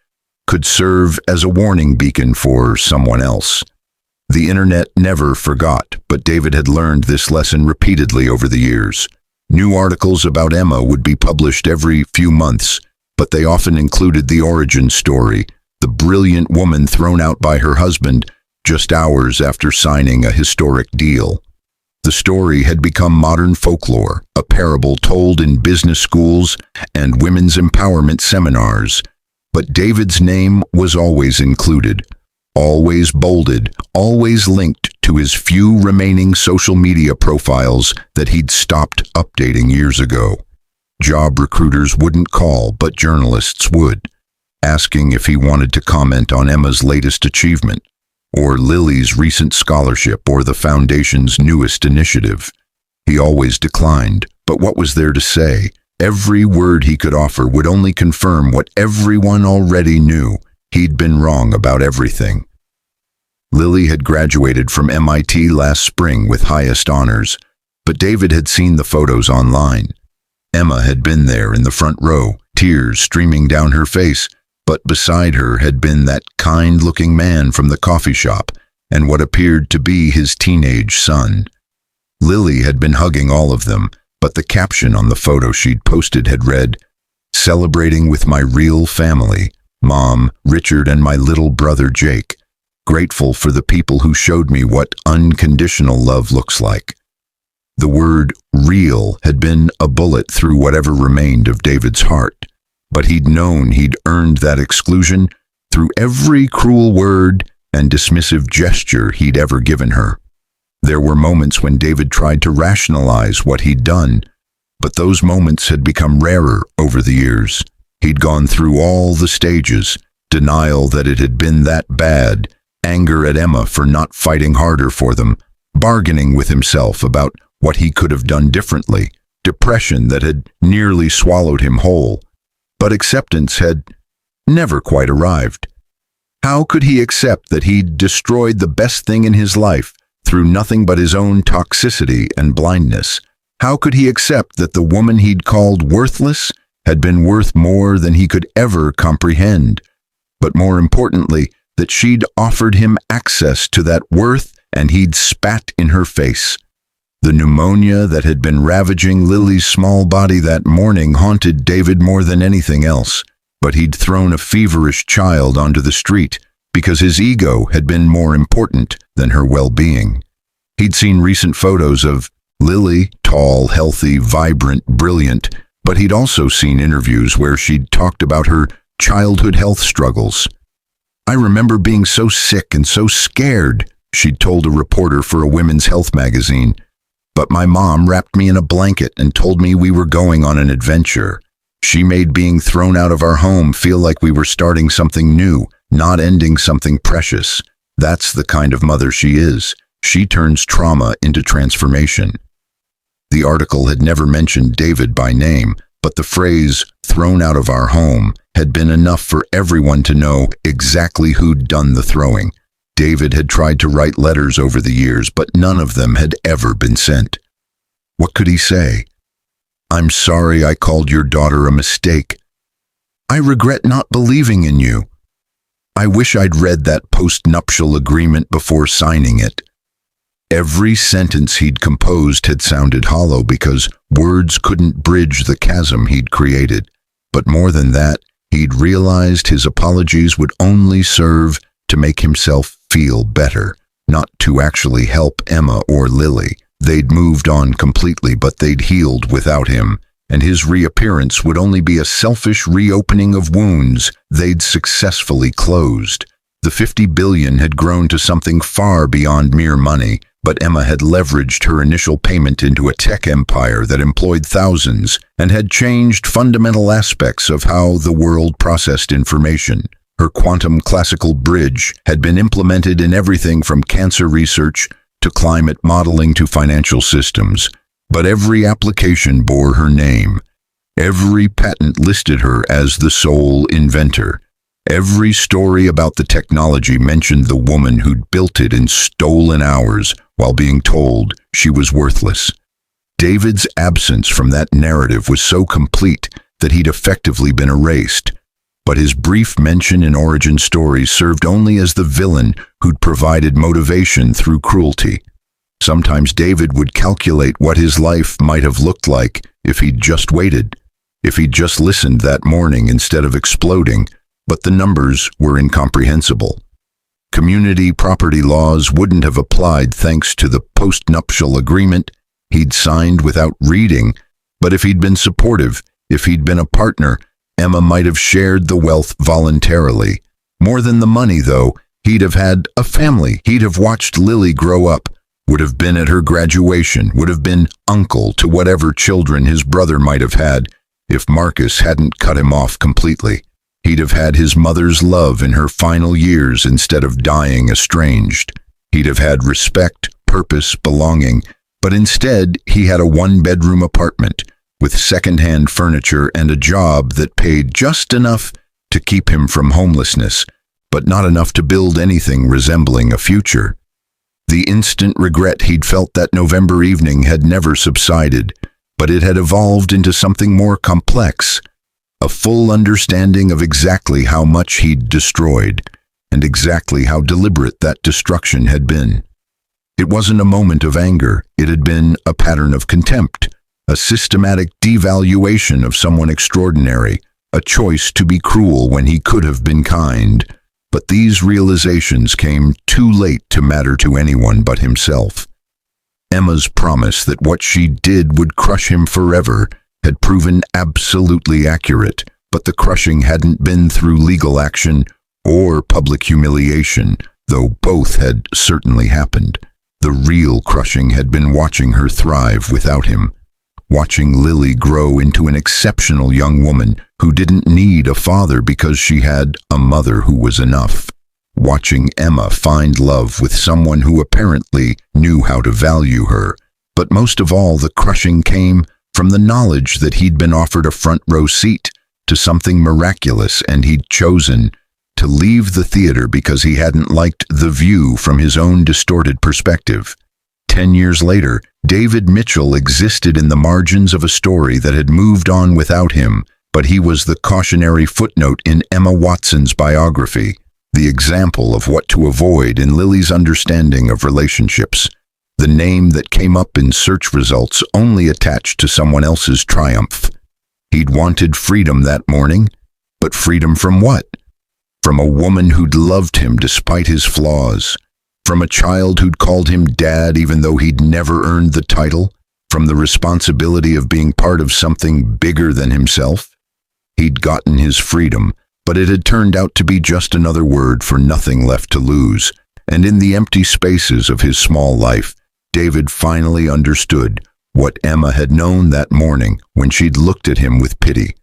could serve as a warning beacon for someone else. The internet never forgot, but David had learned this lesson repeatedly over the years. New articles about Emma would be published every few months, but they often included the origin story, the brilliant woman thrown out by her husband just hours after signing a historic deal. The story had become modern folklore, a parable told in business schools and women's empowerment seminars. But David's name was always included, always bolded, always linked to his few remaining social media profiles that he'd stopped updating years ago. Job recruiters wouldn't call, but journalists would, asking if he wanted to comment on Emma's latest achievement, or Lily's recent scholarship, or the foundation's newest initiative. He always declined, but what was there to say? Every word he could offer would only confirm what everyone already knew. He'd been wrong about everything. Lily had graduated from MIT last spring with highest honors, but David had seen the photos online. Emma had been there in the front row, tears streaming down her face, but beside her had been that kind-looking man from the coffee shop and what appeared to be his teenage son. Lily had been hugging all of them, but the caption on the photo she'd posted had read, "Celebrating with my real family, Mom, Richard, and my little brother Jake. Grateful for the people who showed me what unconditional love looks like." The word real had been a bullet through whatever remained of David's heart, but he'd known he'd earned that exclusion through every cruel word and dismissive gesture he'd ever given her. There were moments when David tried to rationalize what he'd done, but those moments had become rarer over the years. He'd gone through all the stages: denial that it had been that bad, anger at Emma for not fighting harder for them, bargaining with himself about what he could have done differently, depression that had nearly swallowed him whole. But acceptance had never quite arrived. How could he accept that he'd destroyed the best thing in his life through nothing but his own toxicity and blindness? How could he accept that the woman he'd called worthless had been worth more than he could ever comprehend? But more importantly, that she'd offered him access to that worth and he'd spat in her face. The pneumonia that had been ravaging Lily's small body that morning haunted David more than anything else, but he'd thrown a feverish child onto the street because his ego had been more important than her well-being. He'd seen recent photos of Lily, tall, healthy, vibrant, brilliant, but he'd also seen interviews where she'd talked about her childhood health struggles. "I remember being so sick and so scared," she'd told a reporter for a women's health magazine. "But my mom wrapped me in a blanket and told me we were going on an adventure. She made being thrown out of our home feel like we were starting something new, not ending something precious. That's the kind of mother she is. She turns trauma into transformation." The article had never mentioned David by name, but the phrase, "thrown out of our home," had been enough for everyone to know exactly who'd done the throwing. David had tried to write letters over the years, but none of them had ever been sent. What could he say? "I'm sorry I called your daughter a mistake. I regret not believing in you. I wish I'd read that post-nuptial agreement before signing it." Every sentence he'd composed had sounded hollow because words couldn't bridge the chasm he'd created. But more than that, he'd realized his apologies would only serve to make himself feel better, not to actually help Emma or Lily. They'd moved on completely, but they'd healed without him, and his reappearance would only be a selfish reopening of wounds they'd successfully closed. The 50 billion had grown to something far beyond mere money, but Emma had leveraged her initial payment into a tech empire that employed thousands and had changed fundamental aspects of how the world processed information. Her quantum classical bridge had been implemented in everything from cancer research to climate modeling to financial systems, but every application bore her name. Every patent listed her as the sole inventor. Every story about the technology mentioned the woman who'd built it in stolen hours while being told she was worthless. David's absence from that narrative was so complete that he'd effectively been erased. But his brief mention in origin stories served only as the villain who'd provided motivation through cruelty. Sometimes David would calculate what his life might have looked like if he'd just waited, if he'd just listened that morning instead of exploding, but the numbers were incomprehensible. Community property laws wouldn't have applied thanks to the post-nuptial agreement he'd signed without reading, but if he'd been supportive, if he'd been a partner, Emma might have shared the wealth voluntarily. More than the money, though, he'd have had a family. He'd have watched Lily grow up, would have been at her graduation, would have been uncle to whatever children his brother might have had if Marcus hadn't cut him off completely. He'd have had his mother's love in her final years instead of dying estranged. He'd have had respect, purpose, belonging, but instead he had a one-bedroom apartment with second-hand furniture and a job that paid just enough to keep him from homelessness, but not enough to build anything resembling a future. The instant regret he'd felt that November evening had never subsided, but it had evolved into something more complex, a full understanding of exactly how much he'd destroyed, and exactly how deliberate that destruction had been. It wasn't a moment of anger, it had been a pattern of contempt, a systematic devaluation of someone extraordinary, a choice to be cruel when he could have been kind. But these realizations came too late to matter to anyone but himself. Emma's promise that what she did would crush him forever had proven absolutely accurate, but the crushing hadn't been through legal action or public humiliation, though both had certainly happened. The real crushing had been watching her thrive without him, watching Lily grow into an exceptional young woman who didn't need a father because she had a mother who was enough, watching Emma find love with someone who apparently knew how to value her. But most of all, the crushing came from the knowledge that he'd been offered a front row seat to something miraculous, and he'd chosen to leave the theater because he hadn't liked the view from his own distorted perspective. 10 years later, David Mitchell existed in the margins of a story that had moved on without him, but he was the cautionary footnote in Emma Watson's biography, the example of what to avoid in Lily's understanding of relationships, the name that came up in search results only attached to someone else's triumph. He'd wanted freedom that morning, but freedom from what? From a woman who'd loved him despite his flaws, from a child who'd called him dad even though he'd never earned the title, from the responsibility of being part of something bigger than himself. He'd gotten his freedom, but it had turned out to be just another word for nothing left to lose, and in the empty spaces of his small life, David finally understood what Emma had known that morning when she'd looked at him with pity.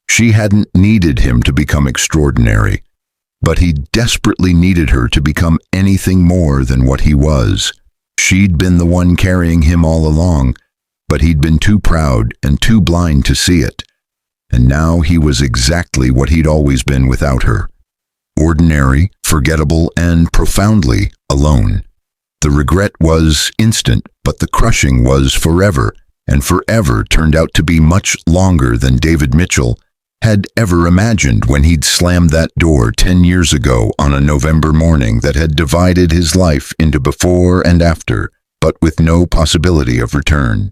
She hadn't needed him to become extraordinary, but he desperately needed her to become anything more than what he was. She'd been the one carrying him all along, but he'd been too proud and too blind to see it. And now he was exactly what he'd always been without her. Ordinary, forgettable, and profoundly alone. The regret was instant, but the crushing was forever, and forever turned out to be much longer than David Mitchell had ever imagined when he'd slammed that door 10 years ago on a November morning that had divided his life into before and after, but with no possibility of return.